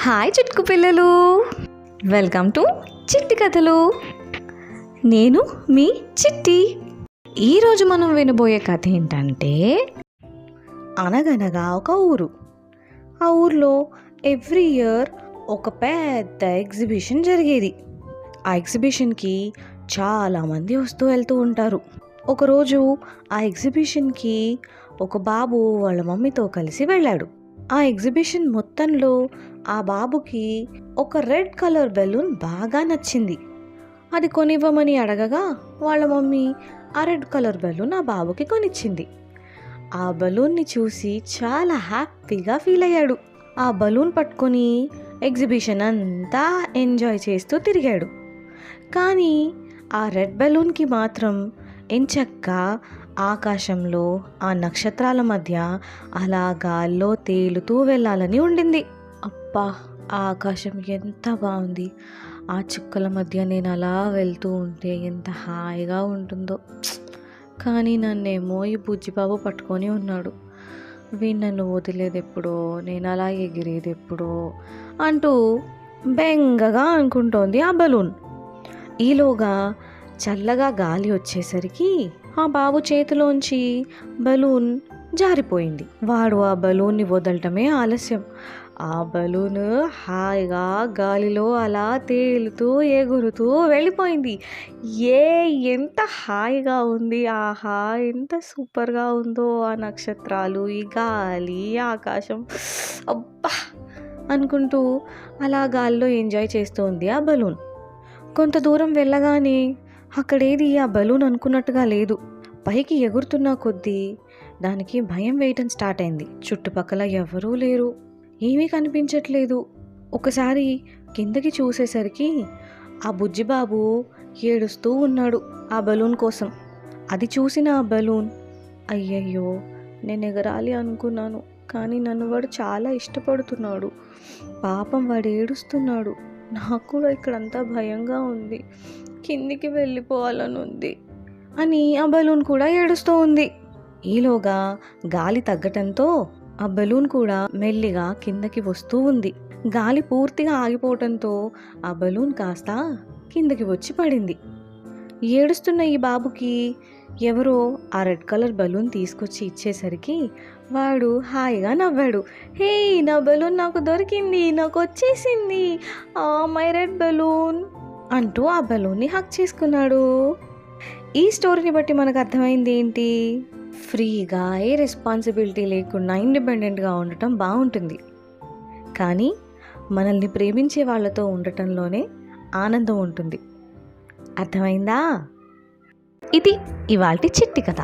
Hi Chitku పిల్లలు, welcome to చిట్టి కథలు. నేను మీ చిట్టి. ఈరోజు మనం వినబోయే కథ ఏంటంటే, అనగనగా ఒక ఊరు. ఆ ఊర్లో ఎవ్రీ ఇయర్ ఒక పెద్ద ఎగ్జిబిషన్ జరిగేది. ఆ ఎగ్జిబిషన్కి చాలామంది వస్తూ వెళ్తూ ఉంటారు. ఒకరోజు ఆ ఎగ్జిబిషన్కి ఒక బాబు వాళ్ళ మమ్మీతో కలిసి వెళ్ళాడు. ఆ ఎగ్జిబిషన్ మొత్తంలో ఆ బాబుకి ఒక రెడ్ కలర్ బెలూన్ బాగా నచ్చింది. అది కొనివ్వమని అడగగా వాళ్ళ మమ్మీ ఆ రెడ్ కలర్ బెలూన్ ఆ బాబుకి కొనిచ్చింది. ఆ బలూన్ని చూసి చాలా హ్యాపీగా ఫీల్ అయ్యాడు. ఆ బలూన్ పట్టుకొని ఎగ్జిబిషన్ అంతా ఎంజాయ్ చేస్తూ తిరిగాడు. కానీ ఆ రెడ్ బెలూన్కి మాత్రం ఎంచక్కా ఆకాశంలో ఆ నక్షత్రాల మధ్య అలా గాల్లో తేలుతూ వెళ్ళాలని ఉండింది. అబ్బా, ఆ ఆకాశం ఎంత బాగుంది! ఆ చుక్కల మధ్య నేను అలా వెళ్తూ ఉంటే ఎంత హాయిగా ఉంటుందో. కానీ నన్నేమో ఈ బుజ్జిబాబు పట్టుకొని ఉన్నాడు. వీడు నన్ను వదిలేది ఎప్పుడో, నేను అలా ఎగిరేది ఎప్పుడో అంటూ బెంగగా అనుకుంటోంది ఆ బలూన్. ఈలోగా చల్లగా గాలి వచ్చేసరికి ఆ బాబు చేతిలోంచి బలూన్ జారిపోయింది. వాడు ఆ బలూన్ని వదలటమే ఆలస్యం. ఆ బలూన్ హాయిగా గాలిలో అలా తేలుతూ ఎగురుతూ వెళ్ళిపోయింది. ఎంత హాయిగా ఉంది! ఆహా, ఎంత సూపర్గా ఉందో ఆ నక్షత్రాలు, ఈ గాలి, ఈ ఆకాశం. అబ్బా అనుకుంటూ అలా గాలిలో ఎంజాయ్ చేస్తూ ఉంది ఆ బలూన్. కొంత దూరం వెళ్ళగానే అక్కడేది ఆ బలూన్ అనుకున్నట్టుగా లేదు. పైకి ఎగురుతున్న కొద్దీ దానికి భయం వేయటం స్టార్ట్ అయింది. చుట్టుపక్కల ఎవరూ లేరు, ఏమీ కనిపించట్లేదు. ఒకసారి కిందకి చూసేసరికి ఆ బుజ్జిబాబు ఏడుస్తూ ఉన్నాడు ఆ బలూన్ కోసం. అది చూసిన ఆ బలూన్, అయ్యయ్యో, నేను ఎగరాలి అనుకున్నాను, కానీ నన్ను వాడు చాలా ఇష్టపడుతున్నాడు. పాపం వాడు ఏడుస్తున్నాడు. నాకు కూడా ఇక్కడంతా భయంగా ఉంది, కిందికి వెళ్ళిపోవాలని ఉంది అని ఆ బలూన్ కూడా ఏడుస్తూ ఉంది. ఈలోగా గాలి తగ్గటంతో ఆ బలూన్ కూడా మెల్లిగా కిందకి వస్తూ ఉంది. గాలి పూర్తిగా ఆగిపోవటంతో ఆ బలూన్ కాస్త కిందకి వచ్చి పడింది. ఏడుస్తున్న ఈ బాబుకి ఎవరో ఆ రెడ్ కలర్ బలూన్ తీసుకొచ్చి ఇచ్చేసరికి వాడు హాయిగా నవ్వాడు. హే, నా బలూన్ నాకు దొరికింది, నాకు వచ్చేసింది, మై రెడ్ బలూన్ అంటూ ఆ బలూన్ని హక్ చేసుకున్నాడు. ఈ స్టోరీని బట్టి మనకు అర్థమైంది ఏంటి? ఫ్రీగా, ఏ రెస్పాన్సిబిలిటీ లేకుండా ఇండిపెండెంట్గా ఉండటం బాగుంటుంది, కానీ మనల్ని ప్రేమించే వాళ్ళతో ఉండటంలోనే ఆనందం ఉంటుంది. అర్థమైందా? ఇది ఇవాల్టి చిట్టి కథ.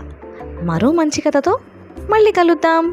మరో మంచి కథతో మళ్ళీ కలుద్దాం.